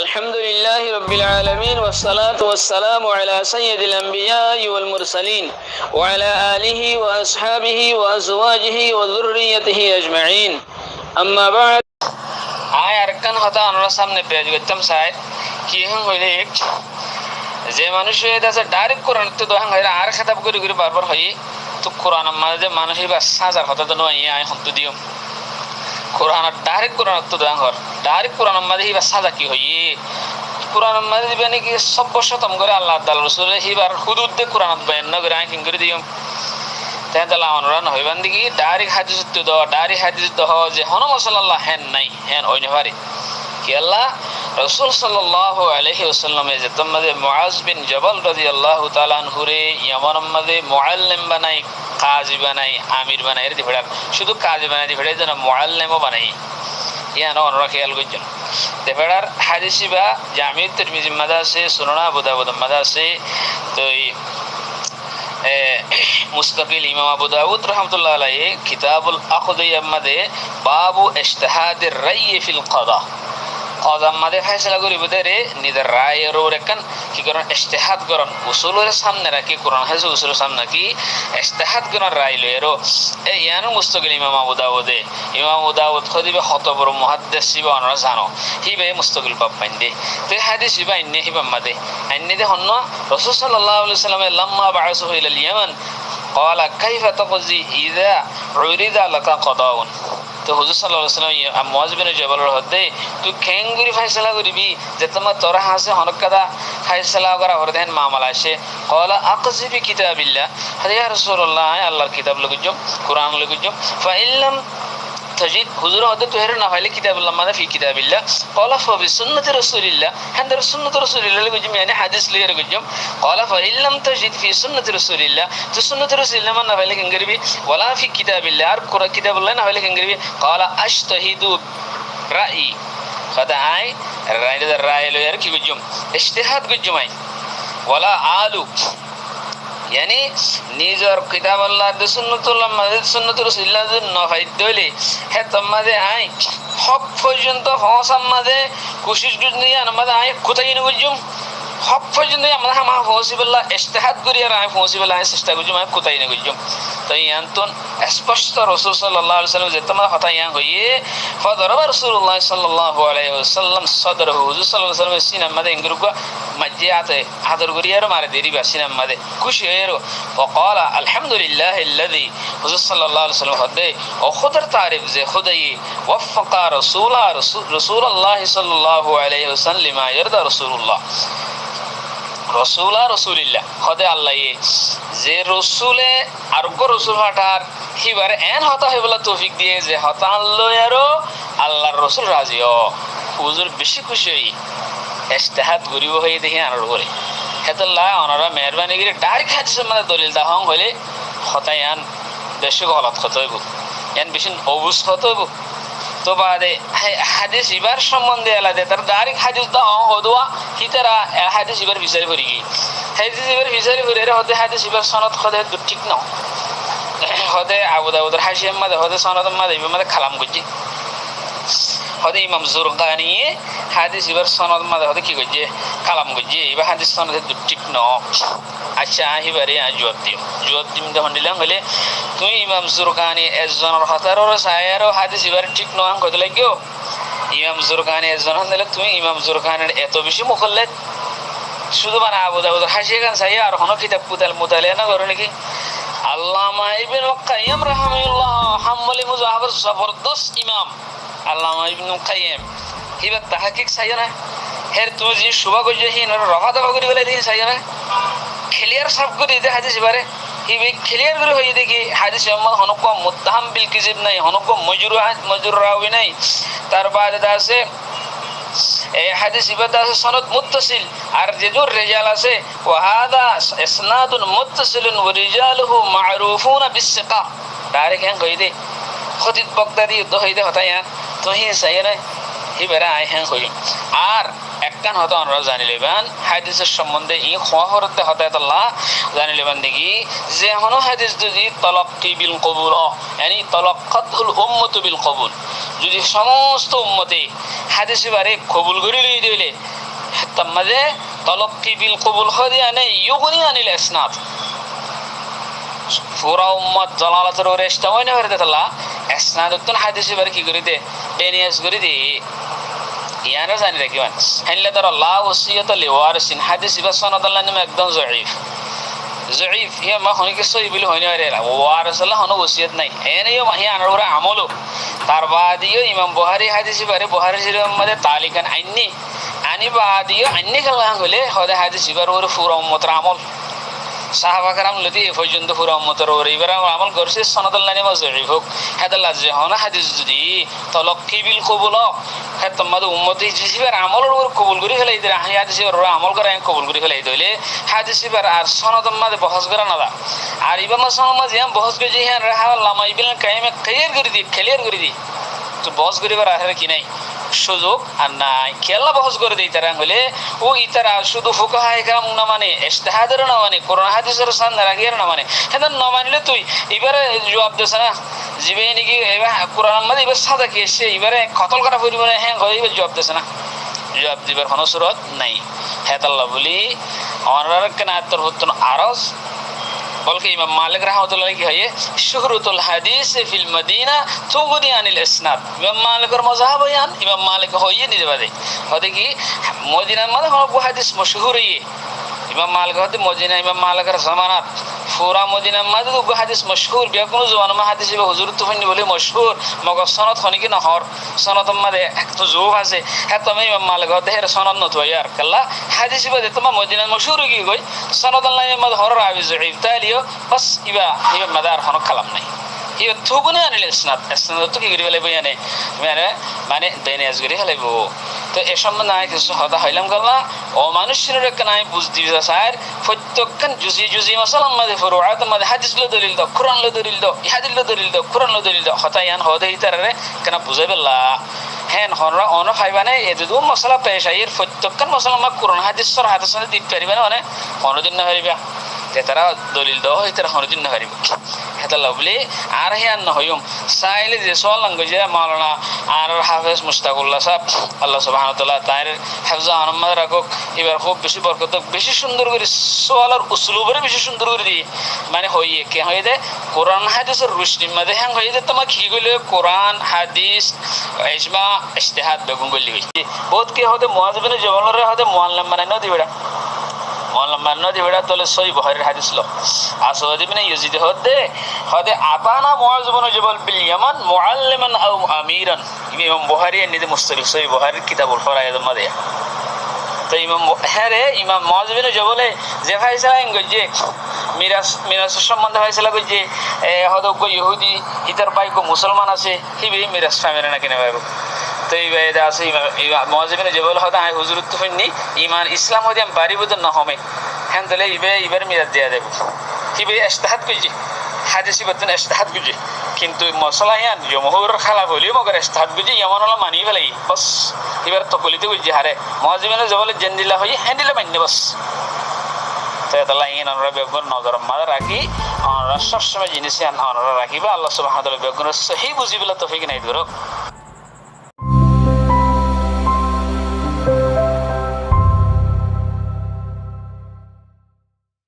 الحمد لله رب العالمين والصلاة والسلام على سيد الأنبياء والمرسلين وعلى آله وأصحابه وأزواجه وذريته أجمعين أما بعد আয় আরকান হতা আমরা সামনে পেজ করতাম সাইড কি হইলে যে মানুষ আছে ডাইরেক্ট কোরআন তো দহাং হইরা আর খেতাব করে করে বারবার হই তো কোরআন মাঝে মানুষই বা সাজার হতা তো নয় আয় হন্ত দিও কোরআন ডাইরেক্ট কোরআন তো দহাং হর ডাইরেক্ট কোরআন মাঝে হিবা সাজা কি হই কোরআন মাঝে দিবে নাকি সব শতম করে আল্লাহ তাআলা রাসূল হিবার হুদুদ দে কোরআন বয়ান না করে আয় কিং করে দিও তাই তালা অনুরান হইবান দিকে ডাইরেক্ট হাদিস তো দাও ডাইরেক্ট হাদিস দাও যে হনম সাল্লাল্লাহু হেন নাই হেন ওই নেভারে কি আল্লাহ রাসূল সাল্লাল্লাহু আলাইহি ওয়াসাল্লামে যে তোমাদের মুআজ বিন জবাল রাদিয়াল্লাহু তাআলা আনহু রে ইয়ামান মধ্যে মুআল্লিম বানাই কাজী বানাই আমির বানাই এর দিবেড়া শুধু কাজী বানাই দিবেড়া যেন মুআল্লিমও বানাই ইয়ান অনুরা খেয়াল করছেন দিবেড়ার হাদিসি বা জামি তিরমিজি মাদাসে সুনান আবু দাউদ মাদাসে তো মুস্তাকিল ইমাম আবু দাউদ রাহমাতুল্লাহ আলাইহি কিতাবুল আখদিয়া মধ্যে বাবু ইজতিহাদির রায় ফিল কাদা কদম মাদে ফয়সালা করিব দেরে নিদের রায়ের ওরেকান কি করেন ইজতিহাদ করেন উসুলের সামনে রাখি কোরআন হাদিস উসুলের সামনে কি ইজতিহাদ করেন রায় লয়েরো এই ইয়ান মুস্তাকিল ইমাম আবু দাউদ খদিবে কত বড় মুহাদ্দিস সিবা অনরা জানো হিবে মুস্তাকিল বাপ পাইন্দে তো হাদিস সিবা ইন্নে হিবা মাদে আইনে দে হন্ন রাসূল সাল্লাল্লাহু আলাইহি ওয়াসাল্লাম লাম্মা বাআসুহু ইলাল ইয়ামান قال كيف تقضي اذا عرض لك قضاء তো হুজুর সাল্লাল্লাহু আলাইহি ওয়াসাল্লাম মুআজ বিন জবালের হতে তুই কেঙ্গুরি ফয়সালা করিবি যে তোমার তোরা হাসে হনকাদা ফয়সালা করা হরদেন মামলা আসে قال اقضي بكتاب الله يا رسول الله আল্লাহর কিতাব লগুজম কোরআন লগুজম فإن لم تجد হুজুর হতে তো হের না হইলে কিতাবুল্লাহ মানে ফি কিতাবিল্লাহ قال فبسنة رسول الله هند سنة رسول الله লগুজম يعني حديث লিয়ার লগুজম قال فإن لم تجد في سنة رسول الله তো সুন্নাত রাসূলুল্লাহ মানে হইলে কেঙ্গরিবি ওয়ালা ফি কিতাবিল্লাহ আর কোরআন কিতাবুল্লাহ না হইলে কেঙ্গরিবি قال اجتهد رأي خدا আই রায় লিয়ার কি লগুজম ইজতিহাদ লগুজম আই ওয়ালা আলু यानी নিজের কিতাব আল্লাহ সুন্নাতুল্লাহ মাজিদ সুন্নাতুর রাসূলুল্লাহ নফাই দইলে হে তোমাদে আই হক পর্যন্ত হসাম মাঝে কোশিশ গুজনি আমাদের আই কোথায় নগুজুম হক পর্যন্ত আমরা হামা পসিবল্লাহ ইজতিহাদ করি আর আই পসিবল্লাহ চেষ্টা গুজুম আই কোথায় নগুজুম তো ইয়ান্তন স্পষ্ট রাসূল সাল্লাল্লাহু আলাইহি ওয়াসাল্লাম যে তোমার কথা ইয়া হইয়ে ফদরবা রাসূলুল্লাহ সাল্লাল্লাহু আলাইহি ওয়াসাল্লাম সদরহু হুজুর সাল্লাল্লাহু আলাইহি ওয়াসাল্লাম সিনা মাদে ইংরুগা মজ্জিয়াতে হাদর করিয়ার মারে দেরি বাসিনা মাদে খুশি হয়েরো وقال الحمد لله الذي হুজুর সাল্লাল্লাহু আলাইহি ওয়াসাল্লাম হদে ও খুদার তারিফ যে খুদাই ওয়াফাক রাসূলুল্লাহ সাল্লাল্লাহু আলাইহি ওয়াসাল্লাম ইয়ারদা রাসূলুল্লাহ হদে আল্লাহ যে রসুলে আরোগ্য রসুল হঠাৎ হিবার এন হতা হইবলা তৌফিক দিয়ে যে হতা আল্লাহরও আল্লাহর রসুল রাজিও হুজুর বেশি খুশি হই ইজতিহাদ করিব হই দেখি আর করে হেতাল্লাহ ওনারা মেহরবানি করে ডাইরেক্ট হাদিসের মানে দলিল দাহং হইলে হতা ইয়ান বেশি গলত হতে হইব ইয়ান বেশি অবুজ হতে হইব তো বাদে হাদিস ইবার সম্বন্ধে আলাদা তার ডাইরেক্ট হাদিস দাহং হদুয়া হিতারা হাদিস ইবার বিচারি করি কি হাদিস ইবার বিচারি করে হতে হাদিস ইবার সনদ খদে ঠিক না হদে আবু দাউদের হাসিয়াম মাদে হদে সনদ মাদে ইবার মাদে খালাম গুজি হদে ইমাম জুরকানি হাদিস ইবার সনদ মাদে হদে কি গুজি কালাম গুজি ইবার হাদিস সনদ ঠিক না আচ্ছা আহিবারে জবাব দিম যখন দিলাম হলে তুই ইমাম জুরকানি একজনের হতারও সায়ারও হাদিস ইবার ঠিক নয় কত লাগিও ইমাম জুরকানি একজন হলে তুমি ইমাম জুরকানির এত বেশি মুখল্লেদ শুধু মানে আবু দাউদের হাসিয়া গান সাইয়া আর হনো কিতাব মুতালিয়া না করো নাকি আল্লামা ইবনে কাইয়্যিম রাহিমাহুল্লাহ হাম্বলি মুজাহিদের জবরদস্ত ইমাম আল্লামা ইবনে কাইয়্যিম হিবা তাহকিক সাইয়া না হের তুমি যে সুবা গজে হিন রফা দফা করি বলে দিন সাইয়া না ক্লিয়ার সব করে দিতে হাদিস বারে হিবে ক্লিয়ার করে হই দেখি হাদিস আম্মা হনক মুত্তাহাম বিল কিযিব নাই হনক মজরুর রাওয়ি নাই তার বাদে আছে এই হাদিস ইবাদত আছে সনদ মুত্তাসিল আর যেজুর রিজাল আছে ওয়াহাদা ইসনাদুন মুত্তাসিলুন ওয়া রিজালুহু মা'রুফুনা বিসসিকা ডাইরেক্ট হ্যাঁ কই দে খতিব বগদাদি তো হই দে হতা ইয়ান তো হি সাইরা হিবেরা আই হ্যাঁ কই আর একখান হতো আমরা জানি লইবান হাদিসের সম্বন্ধে ই খোয়াহরতে হতায়ত আল্লাহ জানি লইবান দেখি যে হনো হাদিস যদি তালাক্কি বিল কবুল यानी তালাক্কাতুল উম্মাতু বিল কবুল যদি সমস্ত উম্মতে হাদিস বারে কবুল করে লই দিলে তামাজে তলক্কি বিল কবুল হদিয়ানে ইউগনি আনিল ইসনাদ পুরা উম্মত জালালাতের ওরে ইস্তাওয়ানি হরে দেতলা ইসনাদতুন হাদিস বারে কি করে দে বেনিয়াস করে দি ইয়ানো জানি রাখিবান হেনলে তার লা ওসিয়াত লিওয়ারিসিন হাদিস বা সনদ আল্লাহ নামে একদম জয়ীফ জয়ীফ ইয়া মা হনিকে সহি বলে হইনি আরে ওয়ারিস আল্লাহ হনো ওসিয়ত নাই এনেও মাহি আনরা আমলও তার বাদিও ইমাম বুখারী হাদিস বারে বুখারী শরীফের মধ্যে তালিকান আইনি আনি বাদিও আইনি কালাম হলে হদে হাদিস বারে ওর পুরো উম্মতের আমল সাহাবা کرام লতি পর্যন্ত পুরো উম্মতের ওর এবারে আমল করছে সনদ আল্লাহ নামে জয়ীফ হোক হাদাল্লাহ যে হনা হাদিস যদি তলক্কি বিল কবুল হ্যাঁ তোমাদের উম্মতি জিসিবার আমলের ওর কবুল করে ফেলাই দিলে হাদিসের ওরা আমল করে কবুল করে ফেলাই দিলে হাদিসের আর সনদ মাঝে বহস করা না আর ইবাম সনদ মাঝে বহস করে যে হ্যাঁ রাহা লামা ইবিল কাইমে ক্লিয়ার করে দি তো বহস করিবার আর কি নাই সুযোগ আর নাই খেলা বহস করে দেই তারা হলে ও ইতারা শুধু ফুকাহা একরাম না মানে ইজতিহাদের না মানে কোরআন হাদিসের সামনে রাখিয়ার না মানে এটা না মানলে তুই এবারে জবাব দেছ না জিবে নাকি এবার কোরআন মধ্যে এবার সাদা কি এসে এবারে কতল করা পরিমাণে হ্যাঁ এবার জবাব দেছ না জবাব দিবার কোনো সুরত নাই হ্যাঁ আল্লাহ বলি আমার কেন তোর হতো আরজ বলকে ইমাম মালিক রাহমাতুল্লাহ কি হয় শুহরতুল হাদিস ফিল মদিনা তুগনি আনিল ইসনাদ ইমাম মালিকের মাযহাব ইয়ান ইমাম মালিক হইয়ে নিতে পারে হতে কি মদিনার মধ্যে কোনো হাদিস মশহুর হইয়ে ইমাম মালিক হতে মদিনা ইমাম মালিকের জামানাত পুরা মদিনার মধ্যে তো হাদিস মশহুর বিয়া কোনো জওয়ান হাদিস বা হুজুর তুফানি বলে মশহুর মগর সনদ খনিকে না হর সনদ মধ্যে একটু যোগ আছে হ্যাঁ তুমি ইমাম মালিক হতে হের সনদ নত ইয়ার কাল্লা হাদিস বা তোমার মদিনার মশহুর কি কই সনদ আল্লাহ মধ্যে হর রাবি জয়ীফ তালিও বাস ইবা মাদার খনক কালাম নাই ইবা তুগুনে আনিল ইসনাদ ইসনাদ তো কি করি ফেলাইব ইয়ানে মানে বেনিয়াজ করি ফেলাইব তো এ সম্বন্ধে আমি কিছু কথা হইলাম গল্লা ও মানুষের একটা নাই বুঝ দিবে স্যার প্রত্যেকখান জুজি মাসালার মধ্যে ফুরুআতের মধ্যে হাদিস লো দলিল দাও কোরআন লো দলিল দাও ইহাদিস লো দলিল দাও কোরআন লো দলিল দাও হতা ইয়ান হদে ইতারে কেন বুঝাইবেলা হ্যাঁ হনরা অন ফাইবানে এদু মশলা পেশ আইর প্রত্যেকখান মশলা মা কোরআন হাদিস সর হাদিস দিতে পারিবে না মানে কোনদিন না পারিবা তারা দলিল দাও তারা কোনদিন না পারিবে হেতাল্লাহ বলি আর হিয়ান না হইম চাইলে যে সোয়াল যে মাওলানা আর হাফেজ মুশতাকুল্লাহ সাহেব আল্লাহ সুবহানাহু ওয়া তাআলা তার হাফজা আহমদ রাখক এবার খুব বেশি বরকত বেশি সুন্দর করে সোয়ালের উসলুবের বেশি সুন্দর করে দি মানে হইয়ে কে হয়ে দে কোরআন হাদিসের রুশনি মধ্যে হ্যাঁ হয়ে দে তোমার কি কইলে কোরআন হাদিস ইজমা ইজতিহাদ বেগুন গলি হইছে বহুত কে হতে মুআয বিন জাবালের হতে মুআল্লিম মানে না দিবেড়া মুআল্লিম মানে না দিবেড়া তাহলে সহিহ বুখারীর হাদিস লো আসওয়াদ ইবনে ইয়াজিদ হতে আতানা মুআয বিন জাবাল বিল ইয়ামান মুআল্লিমান আও আমিরান ইমাম বুখারী নিদে মুস্তালিক সহিহ বুখারীর কিতাবুল ফরায়েদ মধ্যে তো হ্যাঁ রে ইমাম মুআয বিন জাবালে যে ফাইসলা গজে মিরাস সম্বন্ধে ফাইসলা গজে হদক ইহুদি ইতার বাইকো মুসলমান আছে হিবি মিরাস ফামিনা না কিনে বাইব তো এই বাইদা আছে ইমাম মুআয বিন জাবাল হদা আই হুজুর তুফনি ঈমান ইসলাম হদি আম বারিবুদ না হবে হ্যাঁ তাহলে ইবার মিরাস দেয়া দেব হিবি ইজতিহাদ কইজি হাদিসি বতন ইজতিহাদ কইজি কিন্তু মশলা ইয়ান জমহুর খালা বলি মগর ইজতিহাদ কইজি ইয়ামান ওলা মানি ফেলাই বাস এবার তো কলিতে কইজি হারে মুআয বিন জাবাল জেন্দিলা হই হ্যান্ডিলা মাইনে বাস তাহলে ইন আমরা বেগুন নজর মাঝে রাখি আমরা সবসময় জিনিস আমরা রাখিবা আল্লাহ সুবহানাহু ওয়া তাআলা বেগুনের সহি বুঝিবলা তৌফিক নাই ধরো